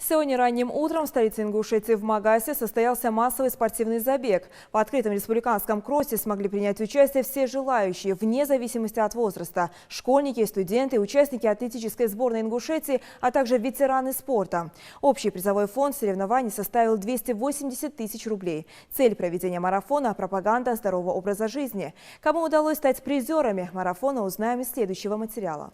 Сегодня ранним утром в столице Ингушетии в Магасе состоялся массовый спортивный забег. В открытом республиканском кроссе смогли принять участие все желающие, вне зависимости от возраста. Школьники, студенты, участники атлетической сборной Ингушетии, а также ветераны спорта. Общий призовой фонд соревнований составил 280 тысяч рублей. Цель проведения марафона – пропаганда здорового образа жизни. Кому удалось стать призерами марафона, узнаем из следующего материала.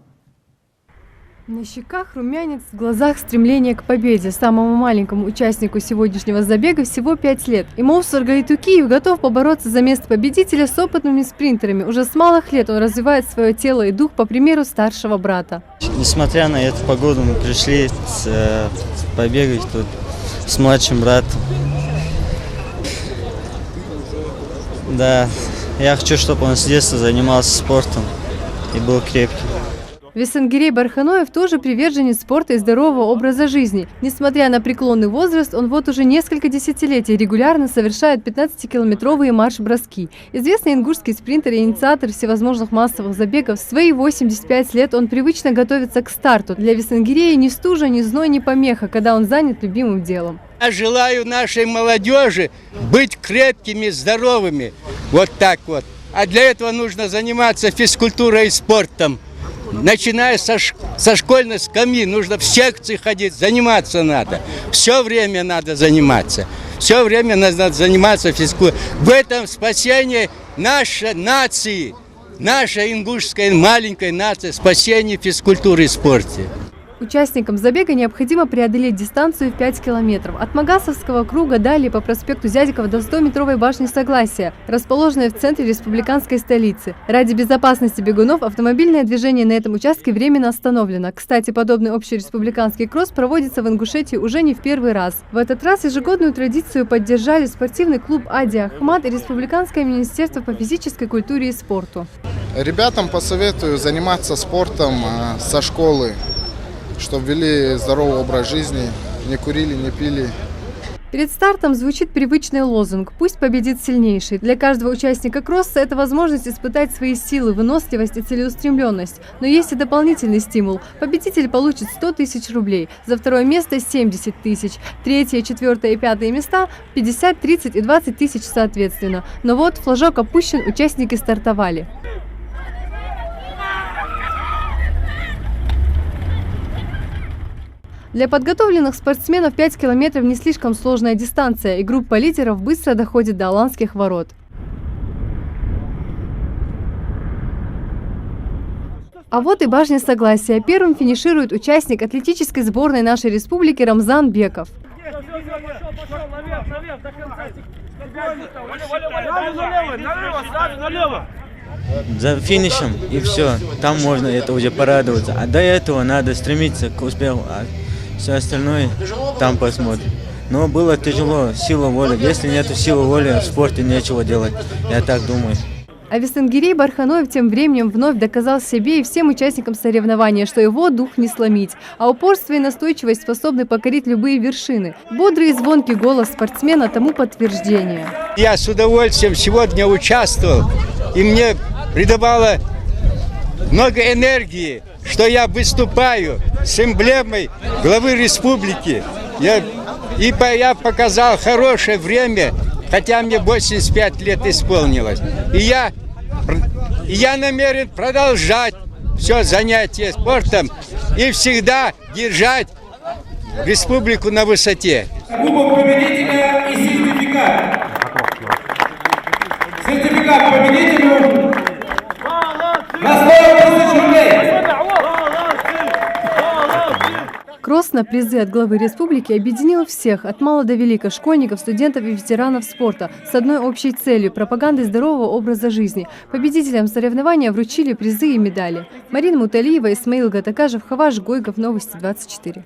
На щеках румянец, в глазах стремление к победе. Самому маленькому участнику сегодняшнего забега всего 5 лет. Имовсур Гайтукиев готов побороться за место победителя с опытными спринтерами. Уже с малых лет он развивает свое тело и дух по примеру старшего брата. Несмотря на эту погоду, мы пришли побегать тут с младшим братом. Да, я хочу, чтобы он с детства занимался спортом и был крепким. Весенгирей Барханоев тоже приверженец спорта и здорового образа жизни. Несмотря на преклонный возраст, он вот уже несколько десятилетий регулярно совершает 15-километровые марш-броски. Известный ингушский спринтер и инициатор всевозможных массовых забегов, в свои 85 лет он привычно готовится к старту. Для Весенгирея ни стужа, ни зной, ни помеха, когда он занят любимым делом. Я желаю нашей молодежи быть крепкими, здоровыми. Вот так вот. А для этого нужно заниматься физкультурой и спортом. Начиная со школьной скамьи, нужно в секции ходить, заниматься надо. Все время надо заниматься. Все время надо заниматься физкультурой. В этом спасение нашей нации, нашей ингушской маленькой нации, спасение физкультуры и спорта. Участникам забега необходимо преодолеть дистанцию в 5 километров. От Магасовского круга далее по проспекту Зязикова до 100-метровой башни Согласия, расположенной в центре республиканской столицы. Ради безопасности бегунов автомобильное движение на этом участке временно остановлено. Кстати, подобный общереспубликанский кросс проводится в Ингушетии уже не в первый раз. В этот раз ежегодную традицию поддержали спортивный клуб Ади Ахмат и Республиканское министерство по физической культуре и спорту. Ребятам посоветую заниматься спортом со школы, чтобы вели здоровый образ жизни, не курили, не пили. Перед стартом звучит привычный лозунг «Пусть победит сильнейший». Для каждого участника кросса это возможность испытать свои силы, выносливость и целеустремленность. Но есть и дополнительный стимул. Победитель получит 100 тысяч рублей, за второе место 70 тысяч, третье, четвертое и пятое места 50, 30 и 20 тысяч соответственно. Но вот флажок опущен, участники стартовали. Для подготовленных спортсменов 5 километров не слишком сложная дистанция, и группа лидеров быстро доходит до Аланских ворот. А вот и башня Согласия. Первым финиширует участник атлетической сборной нашей республики Рамзан Беков. За финишем и все, там можно это уже порадоваться. А до этого надо стремиться к успеху, а все остальное там посмотрим. Но было тяжело, сила воли. Если нет силы воли, в спорте нечего делать, я так думаю. А Весенгирей Барханоев тем временем вновь доказал себе и всем участникам соревнования, что его дух не сломить, а упорство и настойчивость способны покорить любые вершины. Бодрый и звонкий голос спортсмена тому подтверждение. Я с удовольствием сегодня участвовал, и мне придавало много энергии, что я выступаю с эмблемой главы республики. Я показал хорошее время, хотя мне 85 лет исполнилось. И я намерен продолжать все занятие спортом и всегда держать республику на высоте. Кубок победителя и сертификат. Сертификат победителю на 100 тысяч рублей. Кросс на призы от главы республики объединил всех, от мала до велика, школьников, студентов и ветеранов спорта, с одной общей целью – пропагандой здорового образа жизни. Победителям соревнования вручили призы и медали. Марина Муталиева, Исмаил Гатакажев, Хаваш Гойгов, Новости 24.